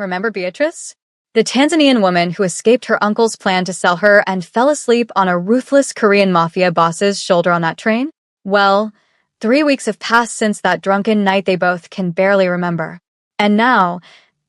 remember Beatrice? The Tanzanian woman who escaped her uncle's plan to sell her and fell asleep on a ruthless Korean mafia boss's shoulder on that train? Well, 3 weeks have passed since that drunken night they both can barely remember. And now,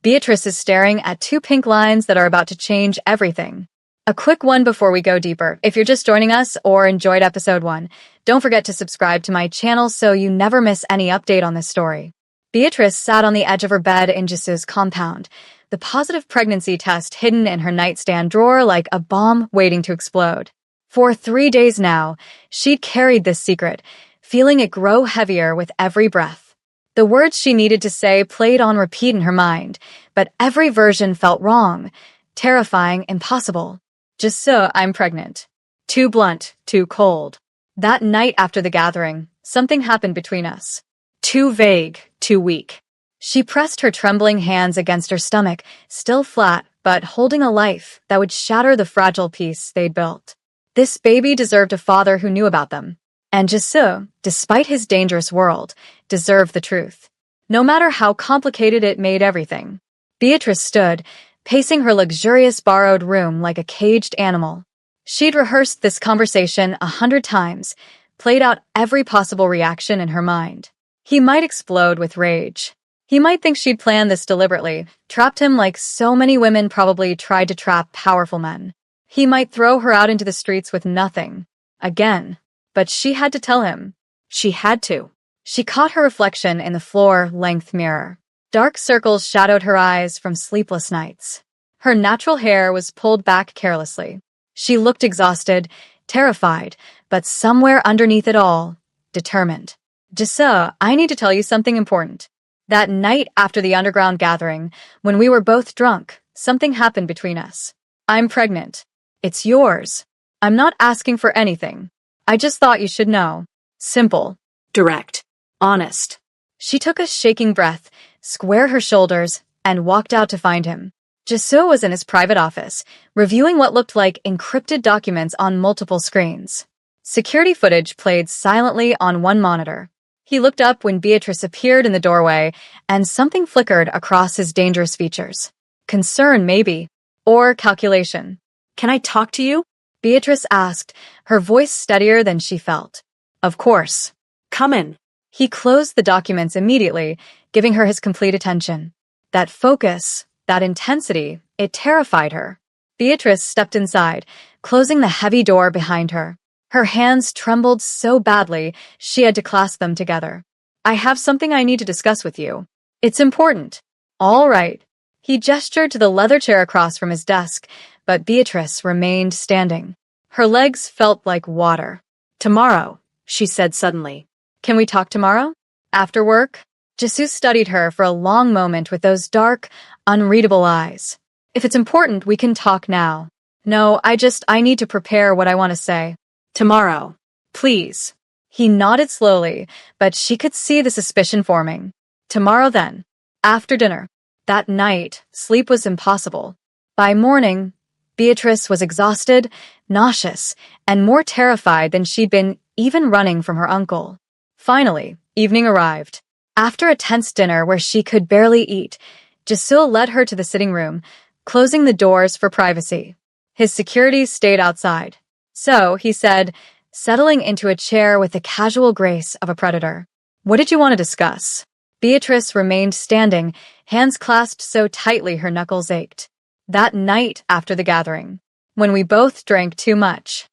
Beatrice is staring at two pink lines that are about to change everything. A quick one before we go deeper. If you're just joining us or enjoyed episode 1, don't forget to subscribe to my channel so you never miss any update on this story. Beatrice sat on the edge of her bed in Jisu's compound, the positive pregnancy test hidden in her nightstand drawer like a bomb waiting to explode. For 3 days now, she'd carried this secret, feeling it grow heavier with every breath. The words she needed to say played on repeat in her mind, but every version felt wrong, terrifying, impossible. Jisu, I'm pregnant. Too blunt, too cold. That night after the gathering, something happened between us. Too vague, too weak. She pressed her trembling hands against her stomach, still flat, but holding a life that would shatter the fragile peace they'd built. This baby deserved a father who knew about them. And Jisu, despite his dangerous world, deserved the truth. No matter how complicated it made everything. Beatrice stood, pacing her luxurious borrowed room like a caged animal. She'd rehearsed this conversation 100 times, played out every possible reaction in her mind. He might explode with rage. He might think she'd planned this deliberately, trapped him like so many women probably tried to trap powerful men. He might throw her out into the streets with nothing. Again. But she had to tell him. She had to. She caught her reflection in the floor-length mirror. Dark circles shadowed her eyes from sleepless nights. Her natural hair was pulled back carelessly. She looked exhausted, terrified, but somewhere underneath it all, determined. Jisu, I need to tell you something important. That night after the underground gathering, when we were both drunk, something happened between us. I'm pregnant. It's yours. I'm not asking for anything. I just thought you should know. Simple. Direct. Honest. She took a shaking breath, squared her shoulders, and walked out to find him. Jisu was in his private office, reviewing what looked like encrypted documents on multiple screens. Security footage played silently on one monitor. He looked up when Beatrice appeared in the doorway, and something flickered across his dangerous features. Concern, maybe. Or calculation. Can I talk to you? Beatrice asked, her voice steadier than she felt. Of course. Come in. He closed the documents immediately, giving her his complete attention. That focus, that intensity, it terrified her. Beatrice stepped inside, closing the heavy door behind her. Her hands trembled so badly, she had to clasp them together. I have something I need to discuss with you. It's important. All right. He gestured to the leather chair across from his desk, but Beatrice remained standing. Her legs felt like water. Tomorrow, she said suddenly. Can we talk tomorrow? After work? Jisu studied her for a long moment with those dark, unreadable eyes. If it's important, we can talk now. No, I need to prepare what I want to say. Tomorrow. Please. He nodded slowly, but she could see the suspicion forming. Tomorrow then. After dinner. That night, sleep was impossible. By morning, Beatrice was exhausted, nauseous, and more terrified than she'd been even running from her uncle. Finally, evening arrived. After a tense dinner where she could barely eat, Jisu led her to the sitting room, closing the doors for privacy. His security stayed outside. So, he said, settling into a chair with the casual grace of a predator. What did you want to discuss? Beatrice remained standing, hands clasped so tightly her knuckles ached. That night after the gathering, when we both drank too much,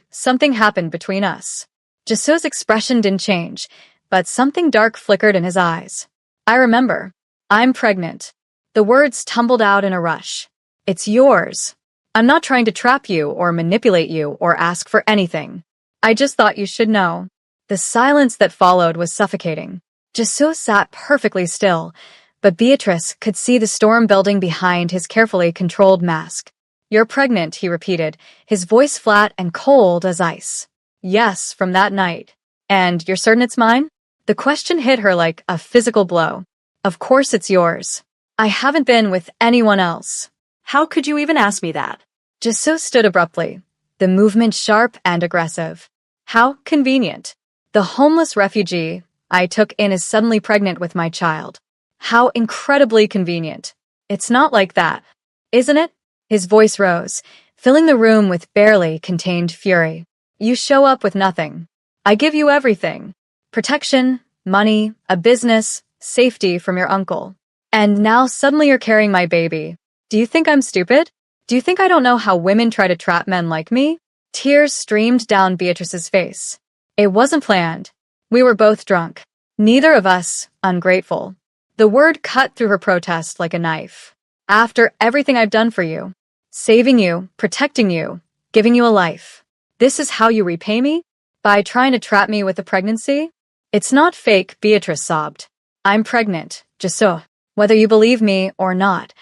something happened between us. Jisu's expression didn't change, but something dark flickered in his eyes. I remember. I'm pregnant. The words tumbled out in a rush. It's yours. I'm not trying to trap you or manipulate you or ask for anything. I just thought you should know. The silence that followed was suffocating. Jisu sat perfectly still, but Beatrice could see the storm building behind his carefully controlled mask. You're pregnant, he repeated, his voice flat and cold as ice. Yes, from that night. And you're certain it's mine? The question hit her like a physical blow. Of course it's yours. I haven't been with anyone else. How could you even ask me that? Jisu stood abruptly, the movement sharp and aggressive. How convenient. The homeless refugee I took in is suddenly pregnant with my child. How incredibly convenient. It's not like that, isn't it? His voice rose, filling the room with barely contained fury. You show up with nothing. I give you everything. Protection, money, a business, safety from your uncle. And now suddenly you're carrying my baby. Do you think I'm stupid? Do you think I don't know how women try to trap men like me? Tears streamed down Beatrice's face. It wasn't planned. We were both drunk. Neither of us ungrateful. The word cut through her protest like a knife. After everything I've done for you, saving you, protecting you, giving you a life, this is how you repay me? By trying to trap me with a pregnancy? It's not fake, Beatrice sobbed. I'm pregnant, just so. Whether you believe me or not,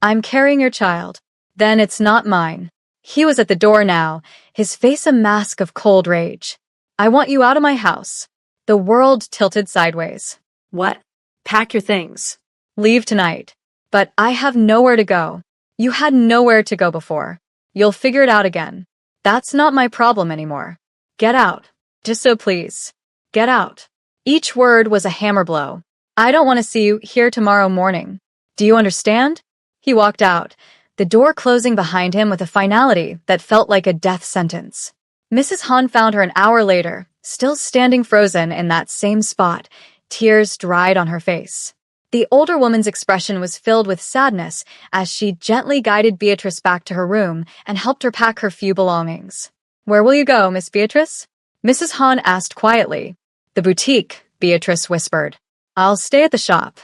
I'm carrying your child. Then it's not mine. He was at the door now, his face a mask of cold rage. I want you out of my house. The world tilted sideways. What? Pack your things. Leave tonight. But I have nowhere to go. You had nowhere to go before. You'll figure it out again. That's not my problem anymore. Get out. Just so please. Get out. Each word was a hammer blow. I don't want to see you here tomorrow morning. Do you understand? He walked out, the door closing behind him with a finality that felt like a death sentence. Mrs. Han found her an hour later, still standing frozen in that same spot, tears dried on her face. The older woman's expression was filled with sadness as she gently guided Beatrice back to her room and helped her pack her few belongings. Where will you go, Miss Beatrice? Mrs. Han asked quietly. The boutique, Beatrice whispered. I'll stay at the shop.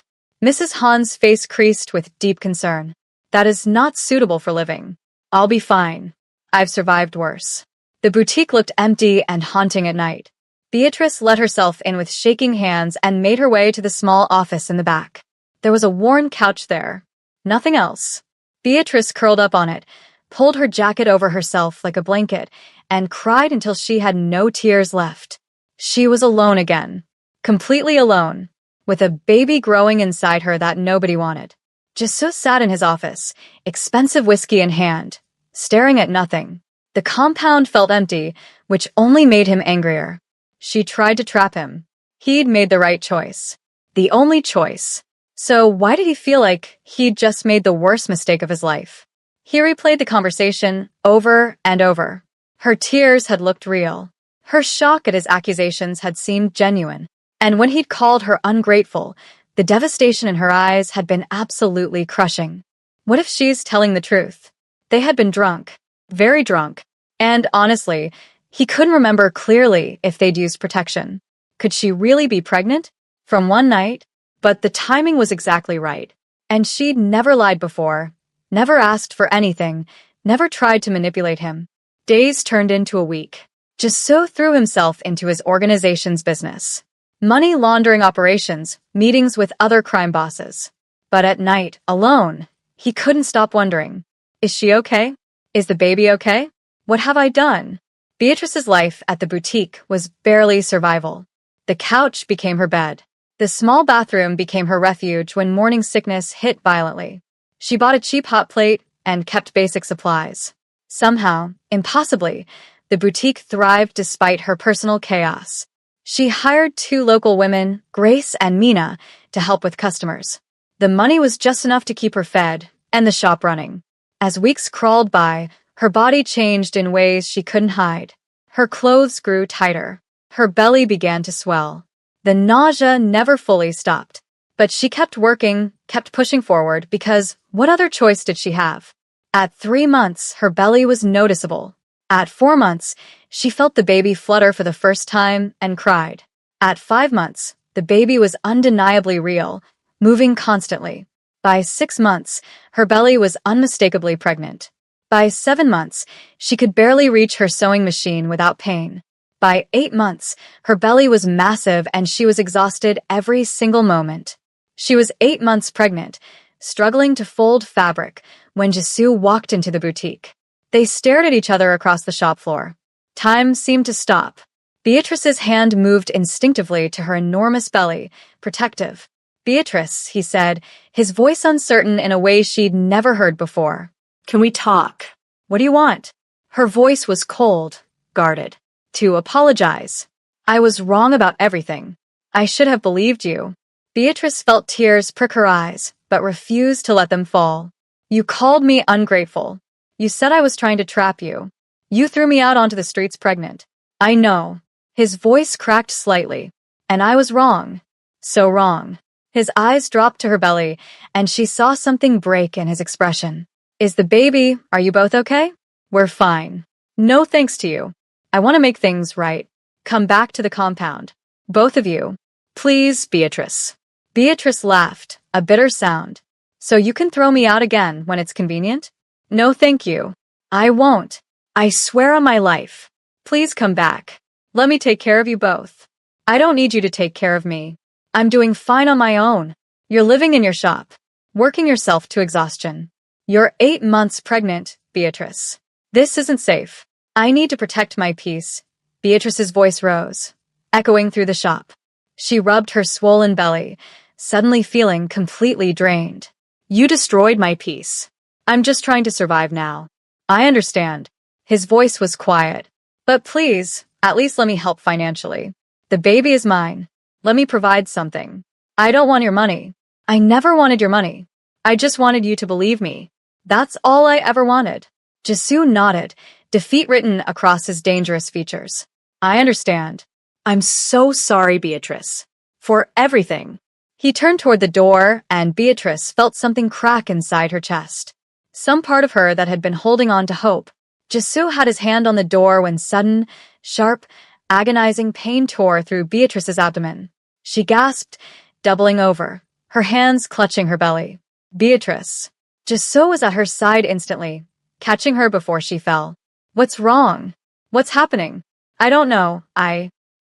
Mrs. Han's face creased with deep concern. That is not suitable for living. I'll be fine. I've survived worse. The boutique looked empty and haunting at night. Beatrice let herself in with shaking hands and made her way to the small office in the back. There was a worn couch there. Nothing else. Beatrice curled up on it, pulled her jacket over herself like a blanket, and cried until she had no tears left. She was alone again. Completely alone, with a baby growing inside her that nobody wanted. Just sat in his office, expensive whiskey in hand, staring at nothing. The compound felt empty, which only made him angrier. She tried to trap him. He'd made the right choice. The only choice. So why did he feel like he'd just made the worst mistake of his life? He replayed the conversation over and over. Her tears had looked real. Her shock at his accusations had seemed genuine. And when he'd called her ungrateful, the devastation in her eyes had been absolutely crushing. What if she's telling the truth? They had been drunk. Very drunk. And honestly, he couldn't remember clearly if they'd used protection. Could she really be pregnant? From one night? But the timing was exactly right. And she'd never lied before, never asked for anything, never tried to manipulate him. Days turned into a week. Just threw himself into his organization's business. Money laundering operations, meetings with other crime bosses. But at night, alone, he couldn't stop wondering, is she okay? Is the baby okay? What have I done? Beatrice's life at the boutique was barely survival. The couch became her bed. The small bathroom became her refuge when morning sickness hit violently. She bought a cheap hot plate and kept basic supplies. Somehow, impossibly, the boutique thrived despite her personal chaos. She hired 2 local women, Grace and Mina, to help with customers. The money was just enough to keep her fed and the shop running. As weeks crawled by, her body changed in ways she couldn't hide. Her clothes grew tighter. Her belly began to swell. The nausea never fully stopped. But she kept working, kept pushing forward, because what other choice did she have? At 3 months, her belly was noticeable. At 4 months, she felt the baby flutter for the first time and cried. At 5 months, the baby was undeniably real, moving constantly. By 6 months, her belly was unmistakably pregnant. By 7 months, she could barely reach her sewing machine without pain. By 8 months, her belly was massive and she was exhausted every single moment. She was 8 months pregnant, struggling to fold fabric, when Jisoo walked into the boutique. They stared at each other across the shop floor. Time seemed to stop. Beatrice's hand moved instinctively to her enormous belly, protective. Beatrice, he said, his voice uncertain in a way she'd never heard before. Can we talk? What do you want? Her voice was cold, guarded. To apologize. I was wrong about everything. I should have believed you. Beatrice felt tears prick her eyes, but refused to let them fall. You called me ungrateful. You said I was trying to trap you. You threw me out onto the streets pregnant. I know. His voice cracked slightly. And I was wrong. So wrong. His eyes dropped to her belly, and she saw something break in his expression. Is the baby, are you both okay? We're fine. No thanks to you. I want to make things right. Come back to the compound. Both of you. Please, Beatrice. Beatrice laughed, a bitter sound. So you can throw me out again when it's convenient? No thank you. I won't. I swear on my life. Please come back. Let me take care of you both. I don't need you to take care of me. I'm doing fine on my own. You're living in your shop, working yourself to exhaustion. You're 8 months pregnant, Beatrice. This isn't safe. I need to protect my peace. Beatrice's voice rose, echoing through the shop. She rubbed her swollen belly, suddenly feeling completely drained. You destroyed my peace. I'm just trying to survive now. I understand. His voice was quiet. But please, at least let me help financially. The baby is mine. Let me provide something. I don't want your money. I never wanted your money. I just wanted you to believe me. That's all I ever wanted. Jisoo nodded, defeat written across his dangerous features. I understand. I'm so sorry, Beatrice. For everything. He turned toward the door, and Beatrice felt something crack inside her chest. Some part of her that had been holding on to hope. Jisoo had his hand on the door when sudden, sharp, agonizing pain tore through Beatrice's abdomen. She gasped, doubling over, her hands clutching her belly. Beatrice. Jisoo was at her side instantly, catching her before she fell. What's wrong? What's happening? I don't know,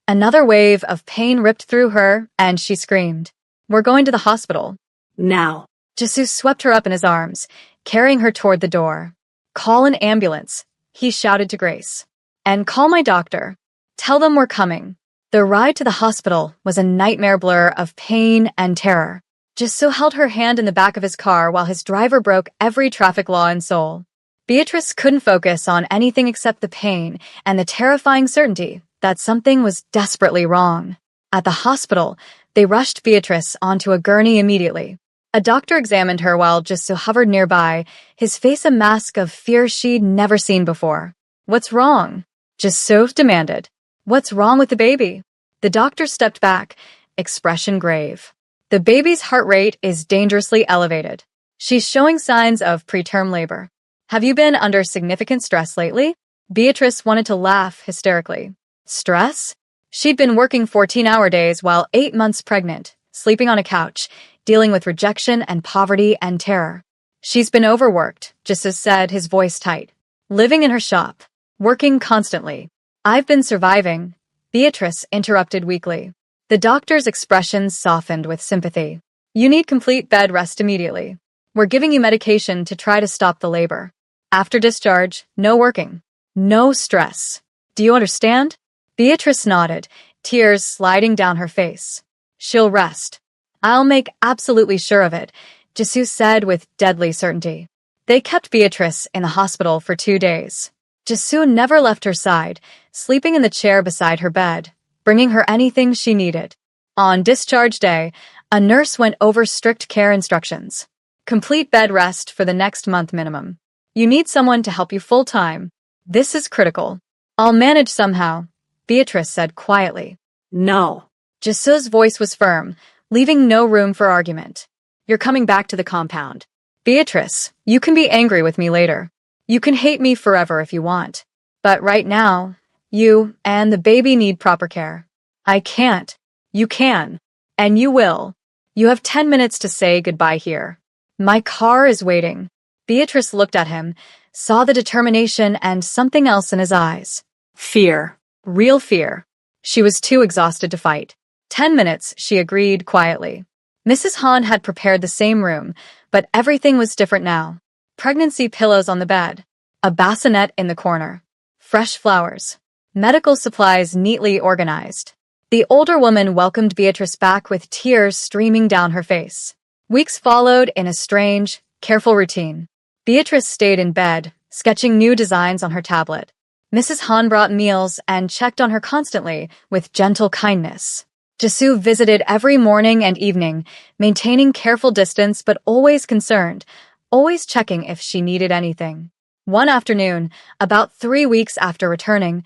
Another wave of pain ripped through her, and she screamed. We're going to the hospital. Now. Jisoo swept her up in his arms, carrying her toward the door. Call an ambulance, he shouted to Grace. And call my doctor. Tell them we're coming. The ride to the hospital was a nightmare blur of pain and terror. Jisoo held her hand in the back of his car while his driver broke every traffic law in Seoul. Beatrice couldn't focus on anything except the pain and the terrifying certainty that something was desperately wrong. At the hospital, they rushed Beatrice onto a gurney immediately. A doctor examined her while Jisoo hovered nearby, his face a mask of fear she'd never seen before. What's wrong? Jisoo demanded. What's wrong with the baby? The doctor stepped back, expression grave. The baby's heart rate is dangerously elevated. She's showing signs of preterm labor. Have you been under significant stress lately? Beatrice wanted to laugh hysterically. Stress? She'd been working 14-hour days while 8 months pregnant, sleeping on a couch, dealing with rejection and poverty and terror. She's been overworked, Jisoo said, his voice tight. Living in her shop. Working constantly. I've been surviving, Beatrice interrupted weakly. The doctor's expression softened with sympathy. You need complete bed rest immediately. We're giving you medication to try to stop the labor. After discharge, no working. No stress. Do you understand? Beatrice nodded, tears sliding down her face. She'll rest. I'll make absolutely sure of it, Jisoo said with deadly certainty. They kept Beatrice in the hospital for 2 days. Jisoo never left her side, sleeping in the chair beside her bed, bringing her anything she needed. On discharge day, a nurse went over strict care instructions. Complete bed rest for the next month minimum. You need someone to help you full-time. This is critical. I'll manage somehow, Beatrice said quietly. No. Jisoo's voice was firm, leaving no room for argument. You're coming back to the compound. Beatrice, you can be angry with me later. You can hate me forever if you want. But right now, you and the baby need proper care. I can't. You can. And you will. You have 10 minutes to say goodbye here. My car is waiting. Beatrice looked at him, saw the determination and something else in his eyes. Fear. Real fear. She was too exhausted to fight. 10 minutes, she agreed quietly. Mrs. Han had prepared the same room, but everything was different now. Pregnancy pillows on the bed, a bassinet in the corner, fresh flowers, medical supplies neatly organized. The older woman welcomed Beatrice back with tears streaming down her face. Weeks followed in a strange, careful routine. Beatrice stayed in bed, sketching new designs on her tablet. Mrs. Han brought meals and checked on her constantly with gentle kindness. Jisoo visited every morning and evening, maintaining careful distance but always concerned, always checking if she needed anything. One afternoon, about 3 weeks after returning,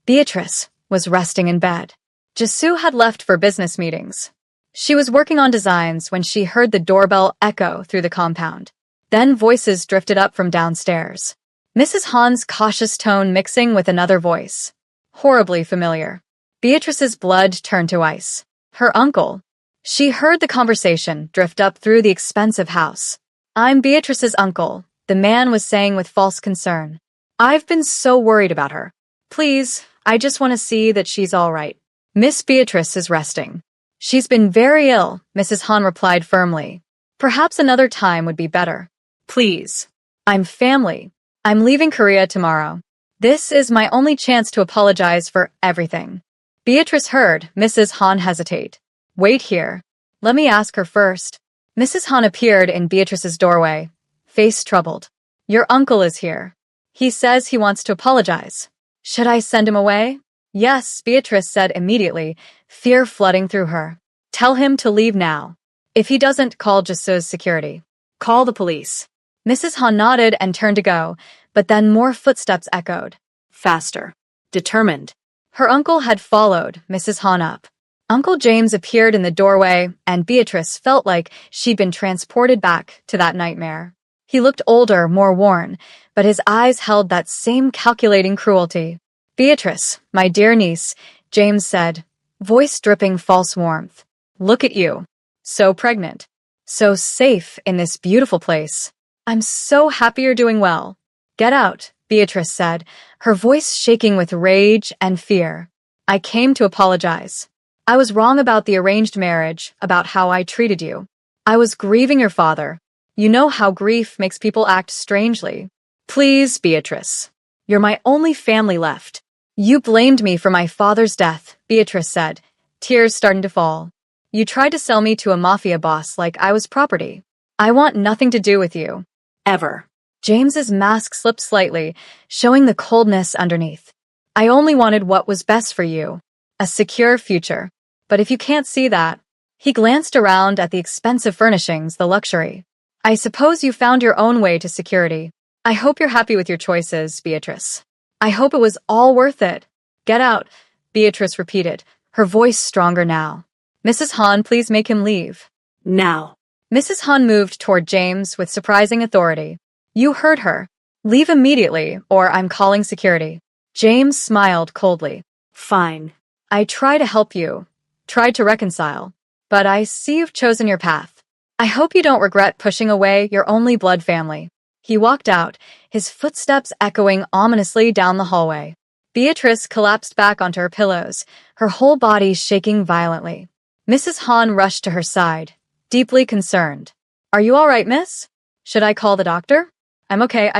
Beatrice was resting in bed. Jisoo had left for business meetings. She was working on designs when she heard the doorbell echo through the compound. Then voices drifted up from downstairs. Mrs. Han's cautious tone mixing with another voice. Horribly familiar. Beatrice's blood turned to ice. Her uncle. She heard the conversation drift up through the expensive house. "I'm Beatrice's uncle," the man was saying with false concern. "I've been so worried about her. Please, I just want to see that she's all right. Miss Beatrice is resting." "She's been very ill," Mrs. Han replied firmly. "Perhaps another time would be better. Please. I'm family. I'm leaving Korea tomorrow. This is my only chance to apologize for everything." Beatrice heard Mrs. Han hesitate. "Wait here. Let me ask her first." Mrs. Han appeared in Beatrice's doorway, face troubled. "Your uncle is here. He says he wants to apologize. Should I send him away?" "Yes," Beatrice said immediately, fear flooding through her. "Tell him to leave now. If he doesn't, call Jisoo's security. Call the police." Mrs. Han nodded and turned to go, but then more footsteps echoed. Faster. Determined. Her uncle had followed Mrs. Han up. Uncle James appeared in the doorway, and Beatrice felt like she'd been transported back to that nightmare. He looked older, more worn, but his eyes held that same calculating cruelty. "Beatrice, my dear niece," James said, voice dripping false warmth. "Look at you. So pregnant. So safe in this beautiful place. I'm so happy you're doing well." "Get out," Beatrice said, her voice shaking with rage and fear. "I came to apologize. I was wrong about the arranged marriage, about how I treated you. I was grieving your father. You know how grief makes people act strangely. Please, Beatrice. You're my only family left. You blamed me for my father's death," Beatrice said, tears starting to fall. "You tried to sell me to a mafia boss like I was property. I want nothing to do with you. Ever." James's mask slipped slightly, showing the coldness underneath. "I only wanted what was best for you. A secure future. But if you can't see that..." He glanced around at the expensive furnishings, the luxury. "I suppose you found your own way to security. I hope you're happy with your choices, Beatrice. I hope it was all worth it." "Get out," Beatrice repeated, her voice stronger now. "Mrs. Han, please make him leave. Now." Mrs. Han moved toward James with surprising authority. "You heard her. Leave immediately, or I'm calling security." James smiled coldly. "Fine. I try to help you. Tried to reconcile. But I see you've chosen your path. I hope you don't regret pushing away your only blood family." He walked out, his footsteps echoing ominously down the hallway. Beatrice collapsed back onto her pillows, her whole body shaking violently. Mrs. Han rushed to her side, deeply concerned. "Are you all right, miss? Should I call the doctor?" "I'm okay,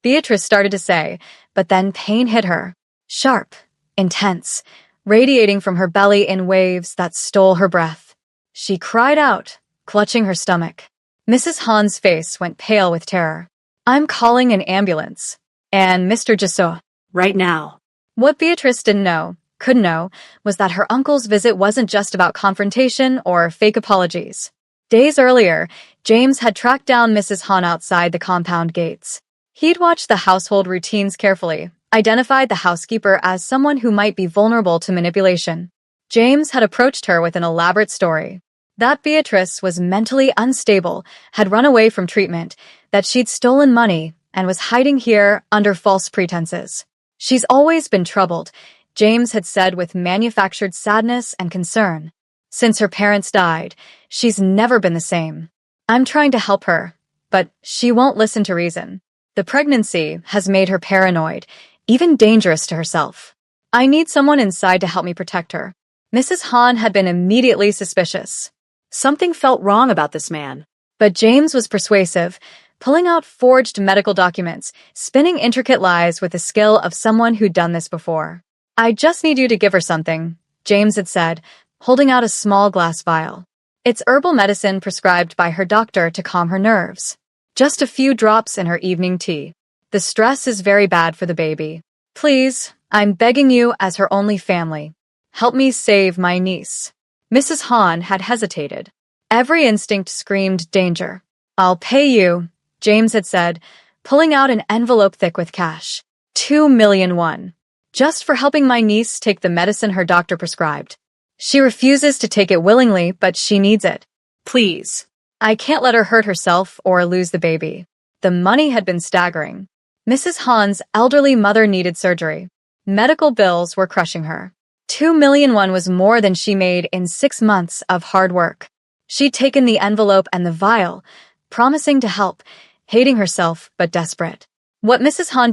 Beatrice started to say, but then pain hit her. Sharp, intense, radiating from her belly in waves that stole her breath. She cried out, clutching her stomach. Mrs. Han's face went pale with terror. "I'm calling an ambulance. And Mr. Jisoo. Right now." What Beatrice couldn't know, was that her uncle's visit wasn't just about confrontation or fake apologies. Days earlier, James had tracked down Mrs. Han outside the compound gates. He'd watched the household routines carefully, identified the housekeeper as someone who might be vulnerable to manipulation. James had approached her with an elaborate story. That Beatrice was mentally unstable, had run away from treatment, that she'd stolen money, and was hiding here under false pretenses. "She's always been troubled," James had said with manufactured sadness and concern. "Since her parents died, she's never been the same. I'm trying to help her, but she won't listen to reason. The pregnancy has made her paranoid, even dangerous to herself. I need someone inside to help me protect her." Mrs. Han had been immediately suspicious. Something felt wrong about this man. But James was persuasive, pulling out forged medical documents, spinning intricate lies with the skill of someone who'd done this before. "I just need you to give her something," James had said, holding out a small glass vial. "It's herbal medicine prescribed by her doctor to calm her nerves. Just a few drops in her evening tea. The stress is very bad for the baby. Please, I'm begging you as her only family. Help me save my niece. Mrs. Han had hesitated. Every instinct screamed danger. I'll pay you, James had said, pulling out an envelope thick with cash. 2,000,001. Just for helping my niece take the medicine her doctor prescribed. She refuses to take it willingly, but she needs it. Please. I can't let her hurt herself or lose the baby. The money had been staggering. Mrs. Han's elderly mother needed surgery. Medical bills were crushing her. 2,000,001 was more than she made in 6 months of hard work. She'd taken the envelope and the vial, promising to help, hating herself but desperate. What Mrs. Han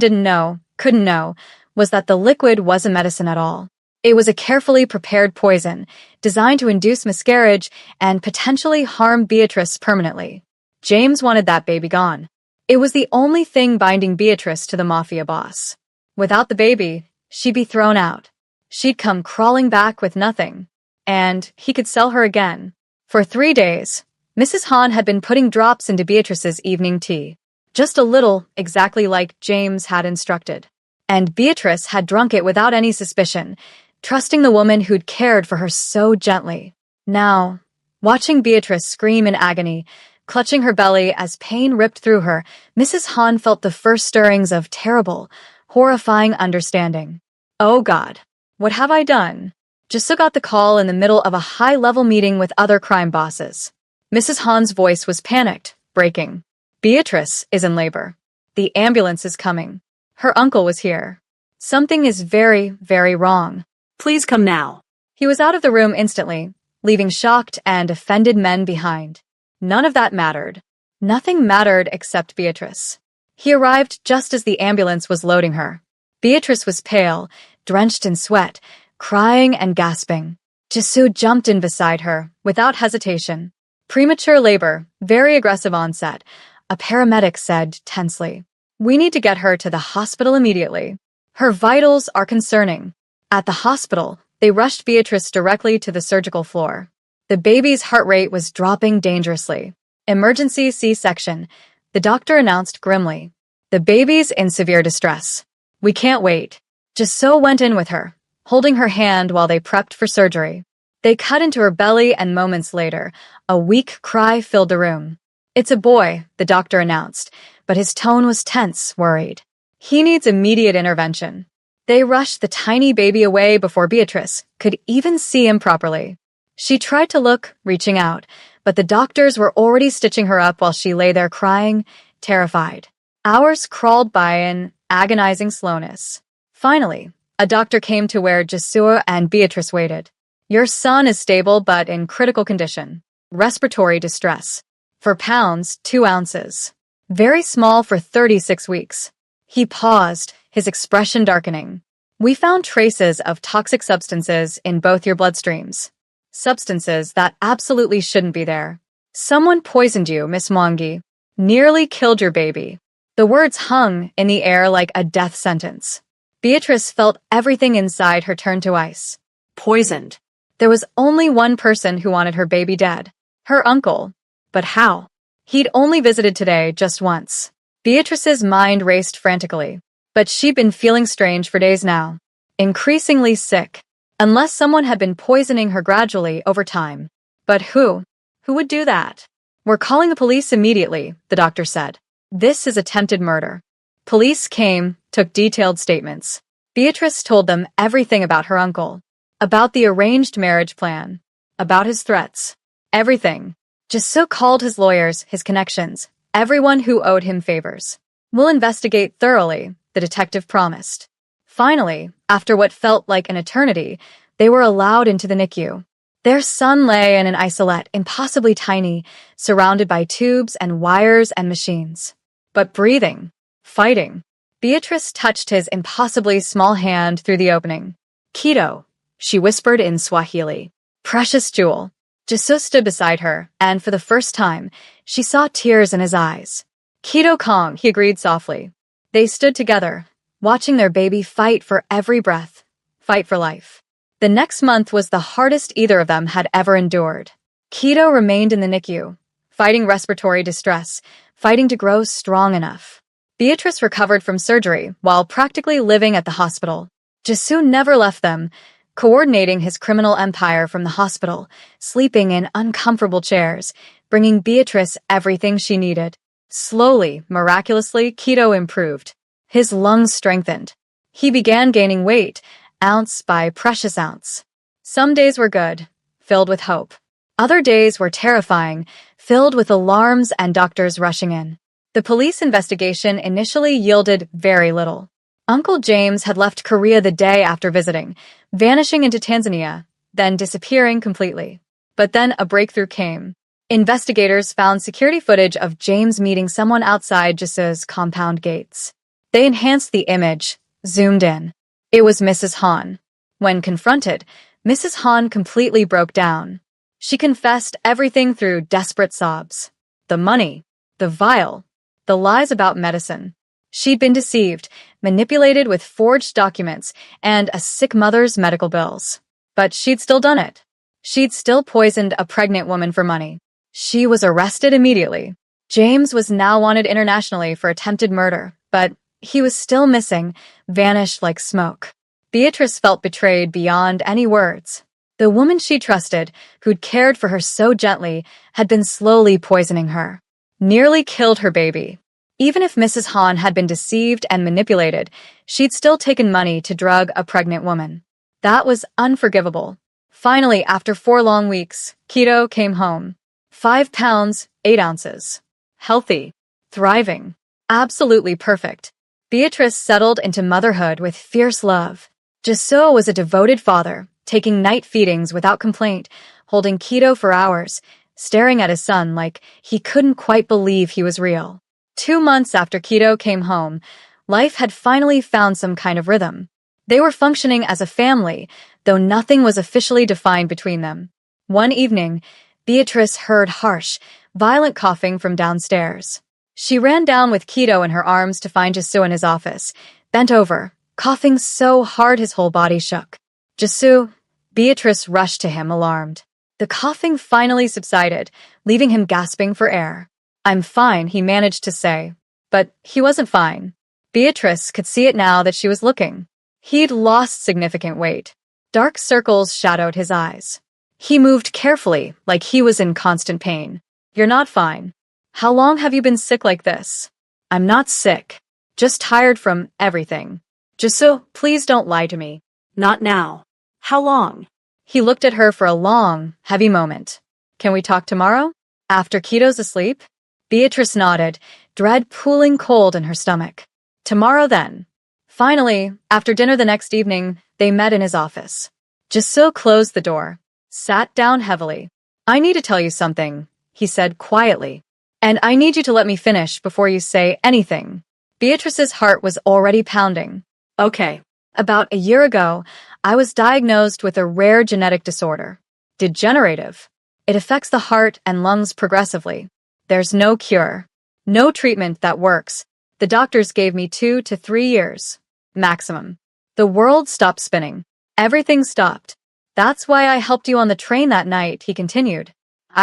couldn't know, was that the liquid wasn't medicine at all. It was a carefully prepared poison, designed to induce miscarriage and potentially harm Beatrice permanently. James wanted that baby gone. It was the only thing binding Beatrice to the Mafia boss. Without the baby, she'd be thrown out. She'd come crawling back with nothing. And he could sell her again. For 3 days, Mrs. Han had been putting drops into Beatrice's evening tea. Just a little, exactly like James had instructed. And Beatrice had drunk it without any suspicion, trusting the woman who'd cared for her so gently. Now, watching Beatrice scream in agony, clutching her belly as pain ripped through her, Mrs. Han felt the first stirrings of terrible, horrifying understanding. Oh God, what have I done? Jisoo got the call in the middle of a high-level meeting with other crime bosses. Mrs. Han's voice was panicked, breaking. Beatrice is in labor. The ambulance is coming. Her uncle was here. Something is very, very wrong. Please come now. He was out of the room instantly, leaving shocked and offended men behind. None of that mattered. Nothing mattered except Beatrice. He arrived just as the ambulance was loading her. Beatrice was pale, drenched in sweat, crying and gasping. Jisoo jumped in beside her, without hesitation. Premature labor, very aggressive onset, a paramedic said tensely. We need to get her to the hospital immediately. Her vitals are concerning. At the hospital, they rushed Beatrice directly to the surgical floor. The baby's heart rate was dropping dangerously. Emergency C-section, the doctor announced grimly. The baby's in severe distress. We can't wait. Jisoo went in with her, holding her hand while they prepped for surgery. They cut into her belly and moments later, a weak cry filled the room. It's a boy, the doctor announced, but his tone was tense, worried. He needs immediate intervention. They rushed the tiny baby away before Beatrice could even see him properly. She tried to look, reaching out, but the doctors were already stitching her up while she lay there crying, terrified. Hours crawled by in agonizing slowness. Finally, a doctor came to where Jisoo and Beatrice waited. Your son is stable but in critical condition. Respiratory distress. For pounds, 2 ounces. Very small for 36 weeks. He paused, his expression darkening. We found traces of toxic substances in both your bloodstreams. Substances that absolutely shouldn't be there. Someone poisoned you, Miss Mwangi. Nearly killed your baby. The words hung in the air like a death sentence. Beatrice felt everything inside her turn to ice. Poisoned. There was only one person who wanted her baby dead. Her uncle. But how? He'd only visited today just once. Beatrice's mind raced frantically. But she'd been feeling strange for days now. Increasingly sick. Unless someone had been poisoning her gradually over time. But who? Who would do that? We're calling the police immediately, the doctor said. This is attempted murder. Police came, took detailed statements. Beatrice told them everything about her uncle. About the arranged marriage plan. About his threats. Everything. Jisoo called his lawyers, his connections, everyone who owed him favors. We'll investigate thoroughly, the detective promised. Finally, after what felt like an eternity, they were allowed into the NICU. Their son lay in an isolette, impossibly tiny, surrounded by tubes and wires and machines. But breathing. Fighting. Beatrice touched his impossibly small hand through the opening. Keto, she whispered in Swahili. Precious jewel. Jisoo stood beside her, and for the first time, she saw tears in his eyes. Keto Kong, he agreed softly. They stood together, watching their baby fight for every breath, fight for life. The next month was the hardest either of them had ever endured. Keto remained in the NICU, fighting respiratory distress, fighting to grow strong enough. Beatrice recovered from surgery while practically living at the hospital. Jisoo never left them, coordinating his criminal empire from the hospital, sleeping in uncomfortable chairs, bringing Beatrice everything she needed. Slowly, miraculously, Keto improved. His lungs strengthened. He began gaining weight, ounce by precious ounce. Some days were good, filled with hope. Other days were terrifying, filled with alarms and doctors rushing in. The police investigation initially yielded very little. Uncle James had left Korea the day after visiting, vanishing into Tanzania, then disappearing completely. But then a breakthrough came. Investigators found security footage of James meeting someone outside Jisu's compound gates. They enhanced the image, zoomed in. It was Mrs. Han. When confronted, Mrs. Han completely broke down. She confessed everything through desperate sobs. The money, the vial, the lies about medicine. She'd been deceived, manipulated with forged documents, and a sick mother's medical bills. But she'd still done it. She'd still poisoned a pregnant woman for money. She was arrested immediately. James was now wanted internationally for attempted murder, but he was still missing, vanished like smoke. Beatrice felt betrayed beyond any words. The woman she trusted, who'd cared for her so gently, had been slowly poisoning her. Nearly killed her baby. Even if Mrs. Han had been deceived and manipulated, she'd still taken money to drug a pregnant woman. That was unforgivable. Finally, after 4 long weeks, Keto came home. 5 pounds, 8 ounces. Healthy. Thriving. Absolutely perfect. Beatrice settled into motherhood with fierce love. Jisu was a devoted father, taking night feedings without complaint, holding Keto for hours, staring at his son like he couldn't quite believe he was real. 2 months after Keto came home, life had finally found some kind of rhythm. They were functioning as a family, though nothing was officially defined between them. One evening, Beatrice heard harsh, violent coughing from downstairs. She ran down with Keto in her arms to find Jisu in his office, bent over, coughing so hard his whole body shook. Jisu, Beatrice rushed to him, alarmed. The coughing finally subsided, leaving him gasping for air. "I'm fine," he managed to say. But he wasn't fine. Beatrice could see it now that she was looking. He'd lost significant weight. Dark circles shadowed his eyes. He moved carefully, like he was in constant pain. "You're not fine. How long have you been sick like this?" "I'm not sick. Just tired from everything." "Jisu, please don't lie to me." Not now. How long? He looked at her for a long, heavy moment. "Can we talk tomorrow? After Keto's asleep?" Beatrice nodded, dread pooling cold in her stomach. "Tomorrow then." Finally, after dinner the next evening, they met in his office. Jisu closed the door, sat down heavily. "I need to tell you something," he said quietly. "And I need you to let me finish before you say anything." Beatrice's heart was already pounding. Okay. About a year ago, I was diagnosed with a rare genetic disorder. Degenerative. It affects the heart and lungs progressively. There's no cure. No treatment that works. The doctors gave me 2 to 3 years. Maximum. The world stopped spinning. Everything stopped. "That's why I helped you on the train that night," he continued.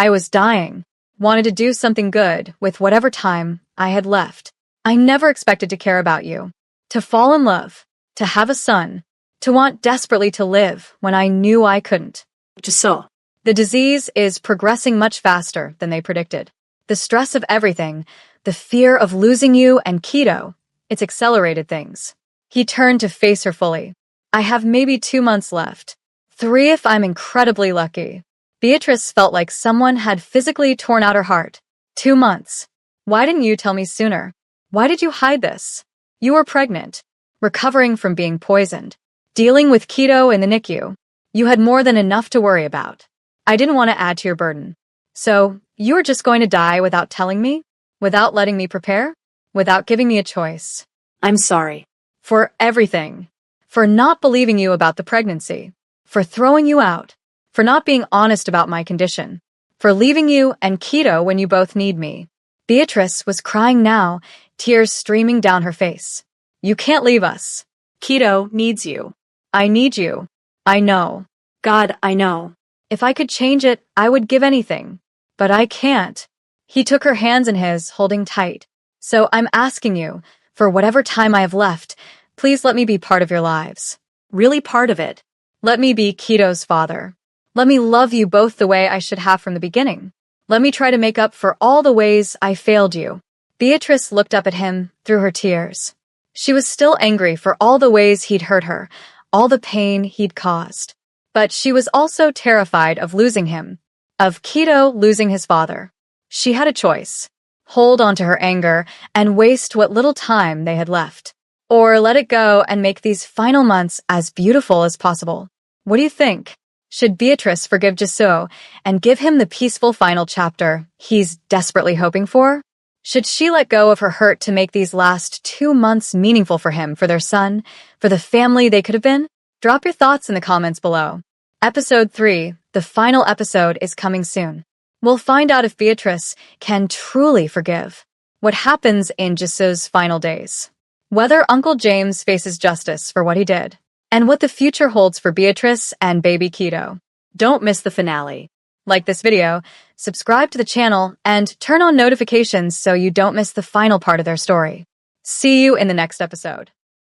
"I was dying. Wanted to do something good with whatever time I had left. I never expected to care about you. To fall in love. To have a son. To want desperately to live when I knew I couldn't." Jisu. The disease is progressing much faster than they predicted. The stress of everything, the fear of losing you and Keto, it's accelerated things. He turned to face her fully. "I have maybe 2 months left. 3 if I'm incredibly lucky." Beatrice felt like someone had physically torn out her heart. 2 months. Why didn't you tell me sooner? Why did you hide this? You were pregnant, recovering from being poisoned, dealing with Keto in the NICU. You had more than enough to worry about. I didn't want to add to your burden. So, you were just going to die without telling me? Without letting me prepare? Without giving me a choice? I'm sorry. For everything. For not believing you about the pregnancy. For throwing you out. For not being honest about my condition. For leaving you and Keto when you both need me. Beatrice was crying now, tears streaming down her face. "You can't leave us. Keto needs you. I need you. I know. God, I know. If I could change it, I would give anything. But I can't." He took her hands in his, holding tight. "So I'm asking you, for whatever time I have left, please let me be part of your lives." Really part of it. Let me be Keto's father. Let me love you both the way I should have from the beginning. Let me try to make up for all the ways I failed you. Beatrice looked up at him through her tears. She was still angry for all the ways he'd hurt her, all the pain he'd caused. But she was also terrified of losing him, of Keto losing his father. She had a choice: hold on to her anger and waste what little time they had left, or let it go and make these final months as beautiful as possible. What do you think? Should Beatrice forgive Jisoo and give him the peaceful final chapter he's desperately hoping for? Should she let go of her hurt to make these last 2 months meaningful for him, for their son, for the family they could have been? Drop your thoughts in the comments below. Episode 3, the final episode, is coming soon. We'll find out if Beatrice can truly forgive. What happens in Jisoo's final days. Whether Uncle James faces justice for what he did. And what the future holds for Beatrice and baby Keto. Don't miss the finale. Like this video, subscribe to the channel, and turn on notifications so you don't miss the final part of their story. See you in the next episode.